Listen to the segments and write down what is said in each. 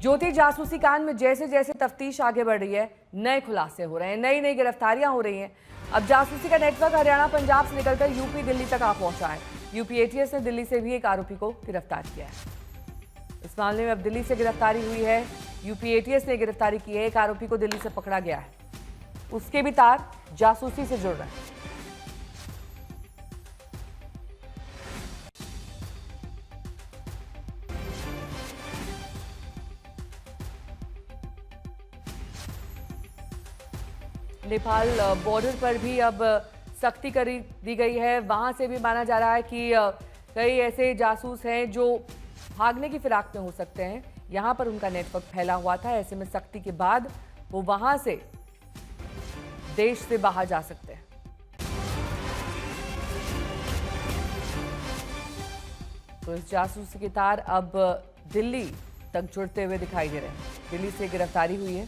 ज्योति जासूसी कांड में जैसे जैसे तफ्तीश आगे बढ़ रही है, नए खुलासे हो रहे हैं, नई नई गिरफ्तारियां हो रही हैं। अब जासूसी का नेटवर्क हरियाणा पंजाब से निकलकर यूपी दिल्ली तक आ पहुंचा है। यूपी एटीएस ने दिल्ली से भी एक आरोपी को गिरफ्तार किया है। इस मामले में अब दिल्ली से गिरफ्तारी हुई है। यूपी एटीएस ने गिरफ्तारी की है। एक आरोपी को दिल्ली से पकड़ा गया है। उसके भी तार जासूसी से जुड़ रहे हैं। नेपाल बॉर्डर पर भी अब सख्ती कर दी गई है। वहां से भी माना जा रहा है कि कई ऐसे जासूस हैं जो भागने की फिराक में हो सकते हैं। यहां पर उनका नेटवर्क फैला हुआ था। ऐसे में सख्ती के बाद वो वहां से देश से बाहर जा सकते हैं। तो इस जासूसी के तार अब दिल्ली तक जुड़ते हुए दिखाई दे रहे हैं। दिल्ली से गिरफ्तारी हुई है।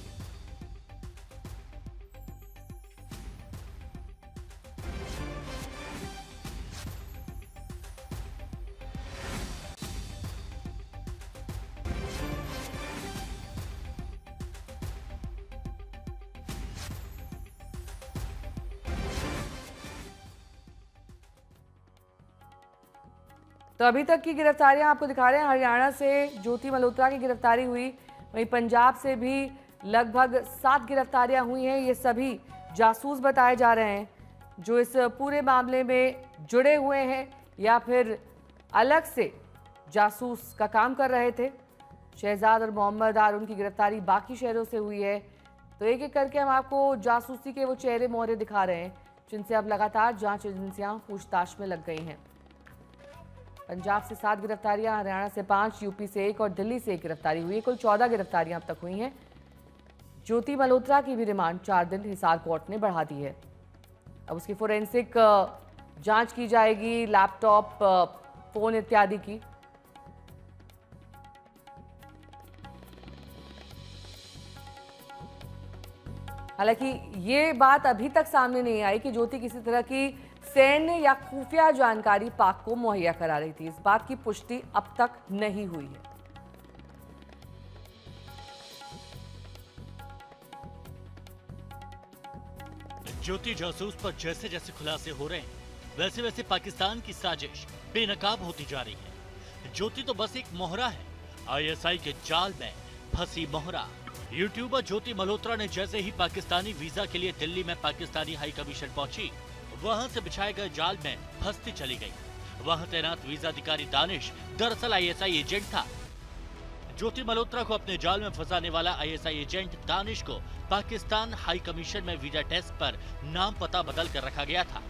तो अभी तक की गिरफ्तारियां आपको दिखा रहे हैं। हरियाणा से ज्योति मल्होत्रा की गिरफ्तारी हुई, वहीं पंजाब से भी लगभग 7 गिरफ्तारियां हुई हैं। ये सभी जासूस बताए जा रहे हैं जो इस पूरे मामले में जुड़े हुए हैं या फिर अलग से जासूस का काम कर रहे थे। शहजाद और मोहम्मद आरुन की गिरफ्तारी बाकी शहरों से हुई है। तो एक एक करके हम आपको जासूसी के वो चेहरे मोहरे दिखा रहे हैं जिनसे अब लगातार जांच एजेंसियां पूछताछ में लग गई हैं। पंजाब से 7 गिरफ्तारियां, हरियाणा से 5, यूपी से 1 और दिल्ली से 1 गिरफ्तारी हुई है। कुल 14 गिरफ्तारियां अब तक हुई हैं। ज्योति मल्होत्रा की भी रिमांड 4 दिन हिसार कोर्ट ने बढ़ा दी है। अब उसकी फोरेंसिक जांच की जाएगी, लैपटॉप, फोन इत्यादि की। हालांकि ये बात अभी तक सामने नहीं आई कि ज्योति किसी तरह की सैन्य या खुफिया जानकारी पाक को मुहैया करा रही थी। इस बात की पुष्टि अब तक नहीं हुई है। ज्योति जासूस पर जैसे जैसे खुलासे हो रहे हैं, वैसे वैसे पाकिस्तान की साजिश बेनकाब होती जा रही है। ज्योति तो बस एक मोहरा है, आईएसआई के जाल में फंसी मोहरा। यूट्यूबर ज्योति मल्होत्रा ने जैसे ही पाकिस्तानी वीजा के लिए दिल्ली में पाकिस्तानी हाई कमीशन पहुंची, वहां से बिछाए गए जाल में फंसती चली गई। वहां तैनात वीजा अधिकारी दानिश दरअसल आईएसआई एजेंट था। ज्योति मल्होत्रा को अपने जाल में फंसाने वाला आईएसआई एजेंट दानिश को पाकिस्तान हाई कमीशन में वीजा टेस्ट पर नाम पता बदल कर रखा गया था।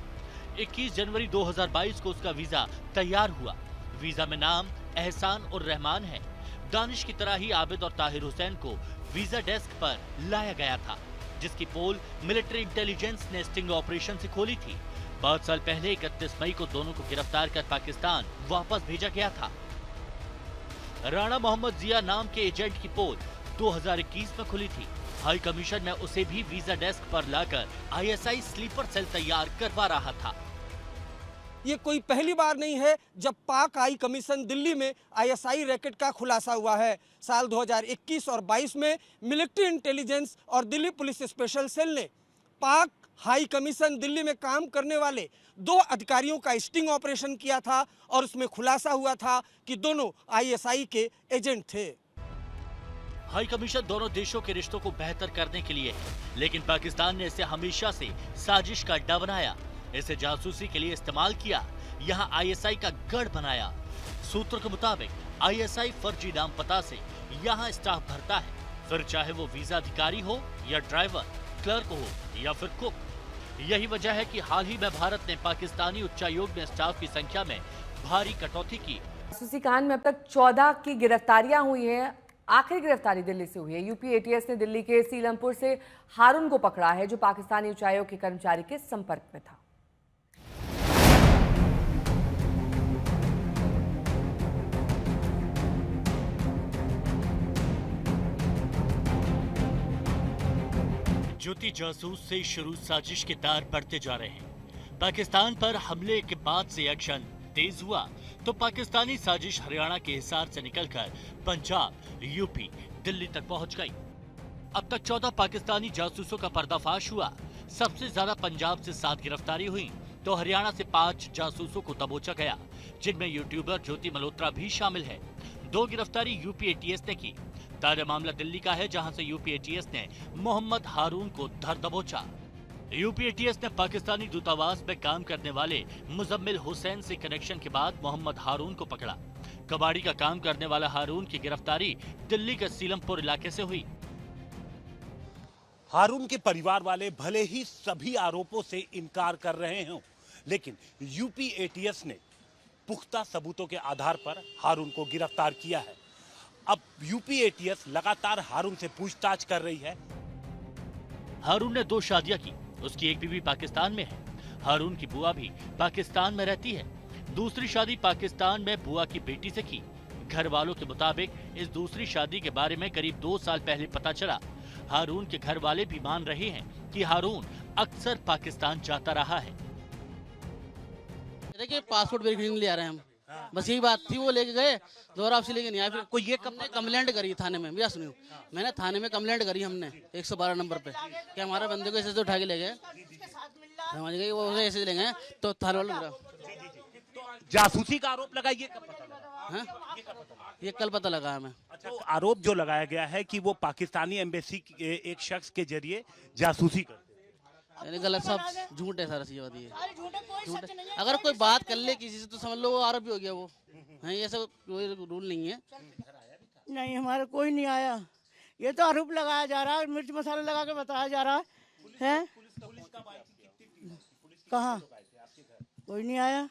21 जनवरी 2022 को उसका वीजा तैयार हुआ। वीजा में नाम एहसान और रहमान है। दानिश की तरह ही आबिद और ताहिर हुसैन को वीजा डेस्क पर लाया गया था, जिसकी पोल मिलिट्री इंटेलिजेंस ने स्टिंग ऑपरेशन से खोली थी। 5 साल पहले 31 मई को दोनों को गिरफ्तार कर पाकिस्तान वापस भेजा गया था। राणा मोहम्मद जिया नाम के एजेंट की पोल 2021 में खुली थी। हाई कमीशन में उसे भी वीजा डेस्क पर लाकर आईएसआई स्लीपर सेल तैयार करवा रहा था। ये कोई पहली बार नहीं है जब पाक हाई कमीशन दिल्ली में आईएसआई रैकेट का खुलासा हुआ है। साल 2021 और 22 में मिलिट्री इंटेलिजेंस और दिल्ली पुलिस स्पेशल सेल ने पाक हाई कमीशन दिल्ली में काम करने वाले 2 अधिकारियों का स्टिंग ऑपरेशन किया था और उसमें खुलासा हुआ था कि दोनों आईएसआई के एजेंट थे। हाई कमीशन दोनों देशों के रिश्तों को बेहतर करने के लिए है, लेकिन पाकिस्तान ने इसे हमेशा से साजिश का अड्डा बनाया। इसे जासूसी के लिए इस्तेमाल किया, यहाँ आईएसआई का गढ़ बनाया। सूत्रों के मुताबिक आईएसआई फर्जी नाम पता से यहाँ स्टाफ भरता है, फिर चाहे वो वीजा अधिकारी हो या ड्राइवर, क्लर्क हो या फिर कुक। यही वजह है कि हाल ही में भारत ने पाकिस्तानी उच्चायोग में स्टाफ की संख्या में भारी कटौती की। जासूसी कांड में अब तक 14 की गिरफ्तारियां हुई हैं। आखिरी गिरफ्तारी दिल्ली से हुई है। यूपी एटीएस ने दिल्ली के सीलमपुर से हारून को पकड़ा है, जो पाकिस्तानी उच्चायोग के कर्मचारी के संपर्क में था। ज्योति जासूस से शुरू साजिश के तार बढ़ते जा रहे हैं। पाकिस्तान पर हमले के बाद से एक्शन तेज हुआ तो पाकिस्तानी साजिश हरियाणा के हिसार से निकलकर पंजाब, यूपी, दिल्ली तक पहुंच गई। अब तक 14 पाकिस्तानी जासूसों का पर्दाफाश हुआ। सबसे ज्यादा पंजाब से 7 गिरफ्तारी हुई तो हरियाणा से 5 जासूसों को दबोचा गया, जिनमें यूट्यूबर ज्योति मल्होत्रा भी शामिल है। 2 गिरफ्तारी यूपी एटीएस ने की। ताजा मामला दिल्ली का है, जहां से यूपी एटीएस ने मोहम्मद हारून को धर दबोचा। यूपी एटीएस ने पाकिस्तानी दूतावास में काम करने वाले मुजम्मिल हुसैन से कनेक्शन के बाद मोहम्मद हारून को पकड़ा। कबाड़ी का काम करने वाला हारून की गिरफ्तारी दिल्ली के सीलमपुर इलाके से हुई। हारून के परिवार वाले भले ही सभी आरोपों से इनकार कर रहे हों, लेकिन यूपी एटीएस ने पुख्ता सबूतों के आधार पर हारून को गिरफ्तार किया है। अब यूपी एटीएस लगातार हारून से पूछताछ कर रही है। हारून ने 2 शादियां की, उसकी एक बीवी पाकिस्तान में है। हारून की बुआ भी पाकिस्तान में रहती है। दूसरी शादी पाकिस्तान में बुआ की बेटी से की। घर वालों के मुताबिक इस दूसरी शादी के बारे में करीब 2 साल पहले पता चला। हारून के घर वाले भी मान रहे हैं कि हारून अक्सर पाकिस्तान जाता रहा है। देखिए पासपोर्ट वेरिफिकेशन ले आ रहे हैं हम, बस यही बात थी। वो लेके गए, दोबारा आपसे लेके नहीं आए। फिर कोई ये हमने कंप्लेंट करी थाने में, भैया सुनियो, मैंने थाने में कंप्लेंट करी हमने 112 नंबर पे कि हमारा बंदे को ऐसे उठा के ले गए, समझ गए, वो ऐसे ले गए तो थाने वाले जासूसी का आरोप लगा, ये कब पता लगा? हाँ? ये कल पता लगा हमें। अच्छा, तो आरोप जो लगाया गया है कि वो पाकिस्तानी एम्बेसी के एक शख्स के जरिए जासूसी करते हैं। यानी गलत, सब झूठ है, सारा चीज होती है झूठ है। अगर कोई बात कर ले किसी से तो समझ लो वो आरोपी हो गया वो। है, ये सब कोई रूल नहीं है। नहीं, हमारा कोई नहीं आया। ये तो आरोप लगाया जा रहा है, मिर्च मसाला लगा के बताया जा रहा है। कहाँ कोई नहीं आया।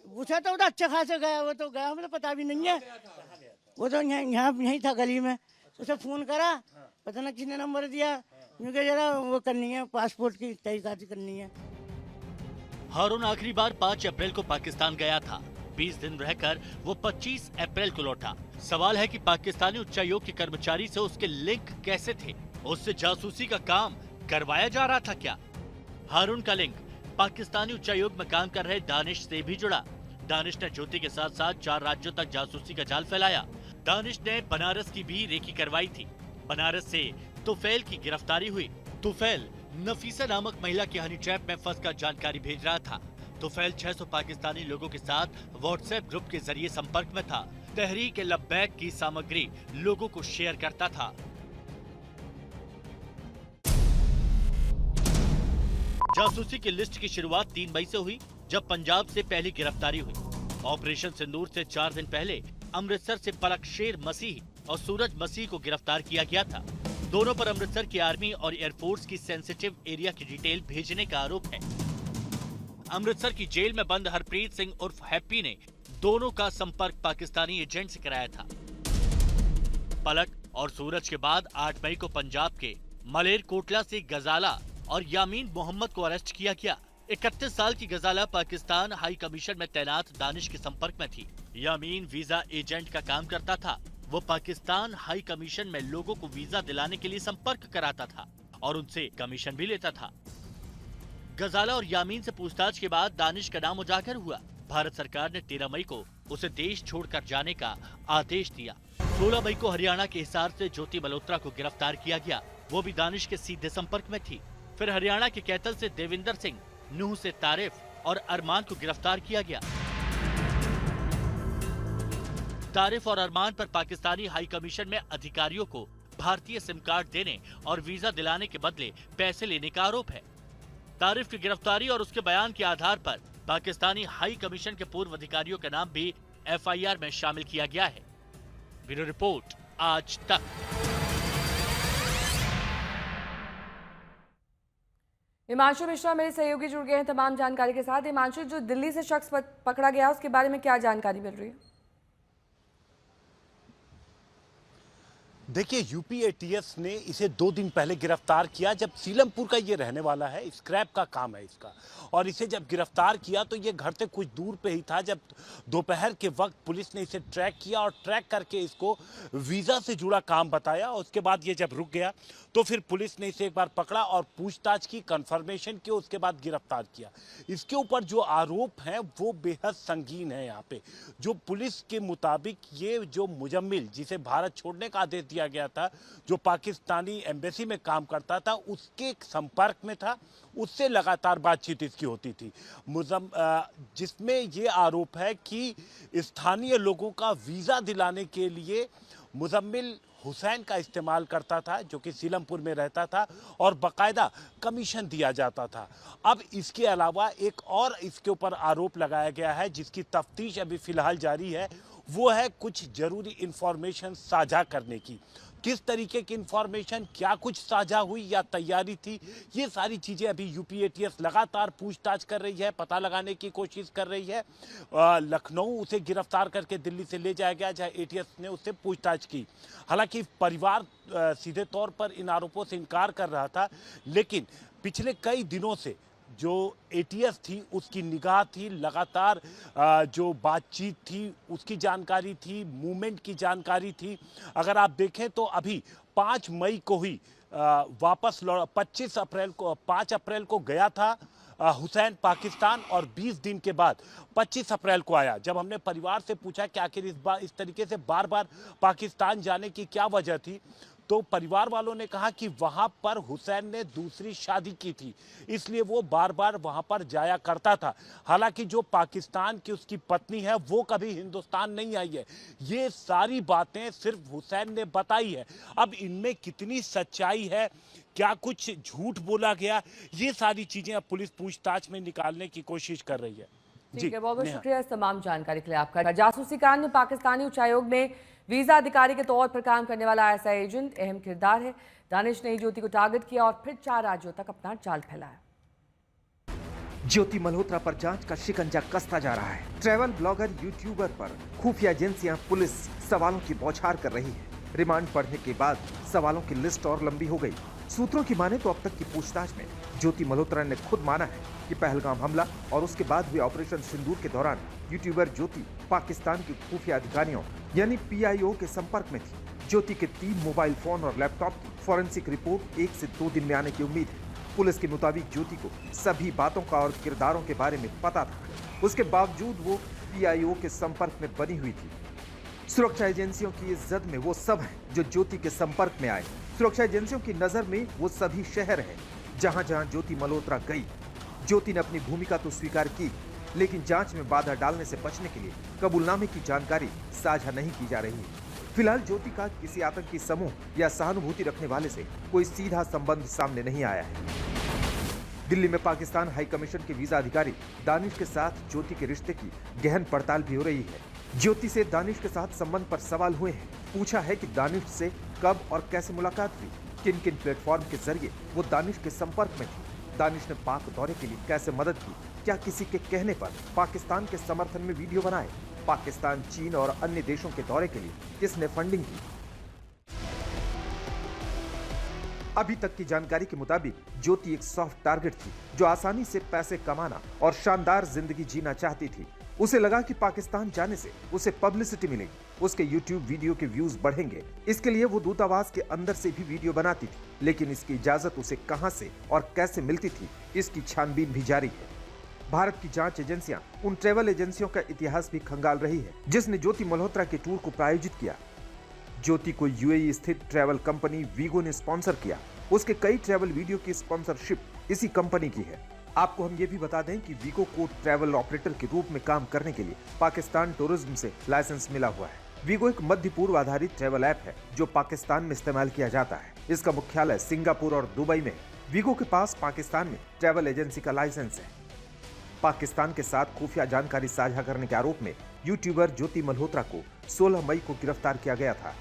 पूछा तो अच्छा खासा गया, वो तो गया, हमें तो पता भी नहीं है। वो तो यहाँ यहीं था गली में, उसे फोन करा, पता ना किसने नंबर दिया, क्योंकि जरा वो करनी है, पासपोर्ट की तहकीकात करनी है। हारून आखिरी बार 5 अप्रैल को पाकिस्तान गया था। 20 दिन रहकर वो 25 अप्रैल को लौटा। सवाल है कि पाकिस्तानी उच्चायोग के कर्मचारी से उसके लिंक कैसे थे? उससे जासूसी का काम करवाया जा रहा था क्या? हारून का लिंक पाकिस्तानी उच्चायोग में काम कर रहे दानिश से भी जुड़ा। दानिश ने ज्योति के साथ साथ 4 राज्यों तक जासूसी का जाल फैलाया। दानिश ने बनारस की भी रेकी करवाई थी। बनारस से तुफैल की गिरफ्तारी हुई। तुफैल नफीसा नामक महिला की हनी ट्रैप में फंसकर जानकारी भेज रहा था। तुफैल 600 पाकिस्तानी लोगों के साथ व्हाट्सएप ग्रुप के जरिए संपर्क में था। तहरीक लब्बैक की सामग्री लोगों को शेयर करता था। जासूसी की लिस्ट की शुरुआत 3 मई से हुई, जब पंजाब से पहली गिरफ्तारी हुई। ऑपरेशन सिंदूर से 4 दिन पहले अमृतसर से पलक शेर मसीह और सूरज मसीह को गिरफ्तार किया गया था। दोनों पर अमृतसर की आर्मी और एयरफोर्स की सेंसिटिव एरिया की डिटेल भेजने का आरोप है। अमृतसर की जेल में बंद हरप्रीत सिंह उर्फ हैप्पी ने दोनों का संपर्क पाकिस्तानी एजेंट से कराया था। पलक और सूरज के बाद 8 मई को पंजाब के मलेरकोटला से गजाला और यामीन मोहम्मद को अरेस्ट किया गया। 31 साल की गजाला पाकिस्तान हाई कमीशन में तैनात दानिश के संपर्क में थी। यामीन वीजा एजेंट का काम करता था। वो पाकिस्तान हाई कमीशन में लोगों को वीजा दिलाने के लिए संपर्क कराता था और उनसे कमीशन भी लेता था। गजाला और यामीन से पूछताछ के बाद दानिश का नाम उजागर हुआ। भारत सरकार ने 13 मई को उसे देश छोड़कर जाने का आदेश दिया। 16 मई को हरियाणा के हिसार से ज्योति मल्होत्रा को गिरफ्तार किया गया। वो भी दानिश के सीधे संपर्क में थी। फिर हरियाणा के कैथल से देविंदर सिंह, नूह से तारिफ और अरमान को गिरफ्तार किया गया। तारिफ और अरमान पर पाकिस्तानी हाई कमीशन में अधिकारियों को भारतीय सिम कार्ड देने और वीजा दिलाने के बदले पैसे लेने का आरोप है। तारिफ की गिरफ्तारी और उसके बयान के आधार पर पाकिस्तानी हाई कमीशन के पूर्व अधिकारियों का नाम भी एफआईआर में शामिल किया गया है। ब्यूरो रिपोर्ट, आज तक। हिमांशु मिश्रा मेरे सहयोगी जुड़ गए हैं तमाम जानकारी के साथ। हिमांशु, जो दिल्ली से शख्स पकड़ा गया उसके बारे में क्या जानकारी मिल रही है? देखिए यूपी एटीएस ने इसे 2 दिन पहले गिरफ्तार किया, जब सीलमपुर का ये रहने वाला है, स्क्रैप का काम है इसका। और इसे जब गिरफ्तार किया तो ये घर से कुछ दूर पे ही था, जब दोपहर के वक्त पुलिस ने इसे ट्रैक किया और ट्रैक करके इसको वीज़ा से जुड़ा काम बताया। और उसके बाद ये जब रुक गया तो फिर पुलिस ने इसे एक बार पकड़ा और पूछताछ की, कंफर्मेशन की, उसके बाद गिरफ्तार किया। इसके ऊपर जो आरोप हैं वो बेहद संगीन है। यहाँ पे जो पुलिस के मुताबिक ये जो मुजम्मिल, जिसे भारत छोड़ने का आदेश दिया गया था, जो पाकिस्तानी एम्बेसी में काम करता था, उसके संपर्क में था, उससे लगातार बातचीत इसकी होती थी। जिसमें ये आरोप है कि स्थानीय लोगों का वीज़ा दिलाने के लिए मुजम्मिल हुसैन का इस्तेमाल करता था, जो कि सीलमपुर में रहता था, और बाकायदा कमीशन दिया जाता था। अब इसके अलावा एक और इसके ऊपर आरोप लगाया गया है, जिसकी तफ्तीश अभी फ़िलहाल जारी है। वो है कुछ ज़रूरी इन्फॉर्मेशन साझा करने की। किस तरीके की इन्फॉर्मेशन, क्या कुछ साझा हुई या तैयारी थी, ये सारी चीज़ें अभी यूपी एटीएस लगातार पूछताछ कर रही है, पता लगाने की कोशिश कर रही है। लखनऊ उसे गिरफ्तार करके दिल्ली से ले जाया गया, जहाँ एटीएस ने उससे पूछताछ की। हालांकि परिवार सीधे तौर पर इन आरोपों से इनकार कर रहा था, लेकिन पिछले कई दिनों से जो एटीएस थी उसकी निगाह थी, लगातार जो बातचीत थी उसकी जानकारी थी, मूवमेंट की जानकारी थी। अगर आप देखें तो अभी 5 मई को ही वापस 5 अप्रैल को गया था हुसैन पाकिस्तान, और 20 दिन के बाद 25 अप्रैल को आया। जब हमने परिवार से पूछा कि आखिर इस तरीके से बार बार पाकिस्तान जाने की क्या वजह थी, तो परिवार वालों ने कहा कि वहां पर हुसैन ने दूसरी शादी की थी, इसलिए वो बार बार वहां पर जाया करता था। हालांकि जो पाकिस्तान की उसकी पत्नी है वो कभी हिंदुस्तान नहीं आई है। ये सारी बातें सिर्फ हुसैन ने बताई है। अब इनमें कितनी सच्चाई है, क्या कुछ झूठ बोला गया, ये सारी चीजें अब पुलिस पूछताछ में निकालने की कोशिश कर रही है। ठीक है, बहुत बहुत शुक्रिया इस तमाम जानकारी के लिए आपका। जासूसी कांड में पाकिस्तानी उच्चायोग में वीजा अधिकारी के तौर पर काम करने वाला आईएसआई एजेंट अहम किरदार है। दानिश ने ज्योति को टारगेट किया और फिर 4 राज्यों तक अपना जाल फैलाया। ज्योति मल्होत्रा पर जांच का शिकंजा कसता जा रहा है। ट्रैवल ब्लॉगर, यूट्यूबर पर खुफिया एजेंसियां, पुलिस सवालों की बौछार कर रही है। रिमांड पढ़ने के बाद सवालों की लिस्ट और लंबी हो गई। सूत्रों की माने तो अब तक की पूछताछ में ज्योति मल्होत्रा ने खुद माना है कि पहलगाम हमला और उसके बाद हुए ऑपरेशन सिंदूर के दौरान यूट्यूबर ज्योति पाकिस्तान के खुफिया अधिकारियों यानी PIO के संपर्क में थी। ज्योति के 3 मोबाइल फोन और लैपटॉप की फॉरेंसिक रिपोर्ट 1 से 2 दिन में आने की उम्मीद है। पुलिस के मुताबिक ज्योति को सभी बातों का और किरदारों के बारे में पता था, उसके बावजूद वो PIO के संपर्क में बनी हुई थी। सुरक्षा एजेंसियों की इस जद में वो सब हैं जो ज्योति के संपर्क में आए। सुरक्षा एजेंसियों की नजर में वो सभी शहर हैं जहां जहां ज्योति मल्होत्रा गई। ज्योति ने अपनी भूमिका तो स्वीकार की, लेकिन जांच में बाधा डालने से बचने के लिए कबूलनामे की जानकारी साझा नहीं की जा रही है। फिलहाल ज्योति का किसी आतंकी समूह या सहानुभूति रखने वाले से कोई सीधा संबंध सामने नहीं आया है। दिल्ली में पाकिस्तान हाई कमीशन के वीजा अधिकारी दानिश के साथ ज्योति के रिश्ते की गहन पड़ताल भी हो रही है। ज्योति से दानिश के साथ संबंध पर सवाल हुए हैं। पूछा है कि दानिश से कब और कैसे मुलाकात हुई, किन किन प्लेटफॉर्म के जरिए वो दानिश के संपर्क में थी, दानिश ने पाक दौरे के लिए कैसे मदद की, क्या किसी के कहने पर पाकिस्तान के समर्थन में वीडियो बनाए, पाकिस्तान, चीन और अन्य देशों के दौरे के लिए किसने फंडिंग की। अभी तक की जानकारी के मुताबिक ज्योति एक सॉफ्ट टारगेट थी जो आसानी से पैसे कमाना और शानदार जिंदगी जीना चाहती थी। उसे लगा कि पाकिस्तान जाने से उसे पब्लिसिटी मिलेगी, उसके YouTube वीडियो के व्यूज बढ़ेंगे। इसके लिए वो दूतावास के अंदर से भी वीडियो बनाती थी, लेकिन इसकी इजाजत उसे कहां से और कैसे मिलती थी, इसकी छानबीन भी जारी है। भारत की जांच एजेंसियां उन ट्रैवल एजेंसियों का इतिहास भी खंगाल रही है जिसने ज्योति मल्होत्रा के टूर को प्रायोजित किया। ज्योति को UAE स्थित ट्रैवल कंपनी वीगो ने स्पॉन्सर किया। उसके कई ट्रैवल वीडियो की स्पॉन्सरशिप इसी कंपनी की है। आपको हम ये भी बता दें कि वीगो को ट्रैवल ऑपरेटर के रूप में काम करने के लिए पाकिस्तान टूरिज्म से लाइसेंस मिला हुआ है। वीगो एक मध्य पूर्व आधारित ट्रैवल ऐप है जो पाकिस्तान में इस्तेमाल किया जाता है। इसका मुख्यालय सिंगापुर और दुबई में। वीगो के पास पाकिस्तान में ट्रैवल एजेंसी का लाइसेंस है। पाकिस्तान के साथ खुफिया जानकारी साझा करने के आरोप में यूट्यूबर ज्योति मल्होत्रा को 16 मई को गिरफ्तार किया गया था।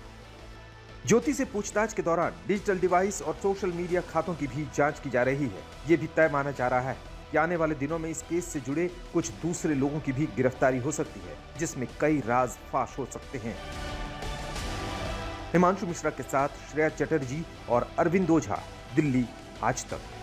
ज्योति से पूछताछ के दौरान डिजिटल डिवाइस और सोशल मीडिया खातों की भी जांच की जा रही है। ये भी तय माना जा रहा है कि आने वाले दिनों में इस केस से जुड़े कुछ दूसरे लोगों की भी गिरफ्तारी हो सकती है, जिसमें कई राज फाश हो सकते हैं। हिमांशु मिश्रा के साथ श्रेया चटर्जी और अरविंद ओझा, दिल्ली आज तक।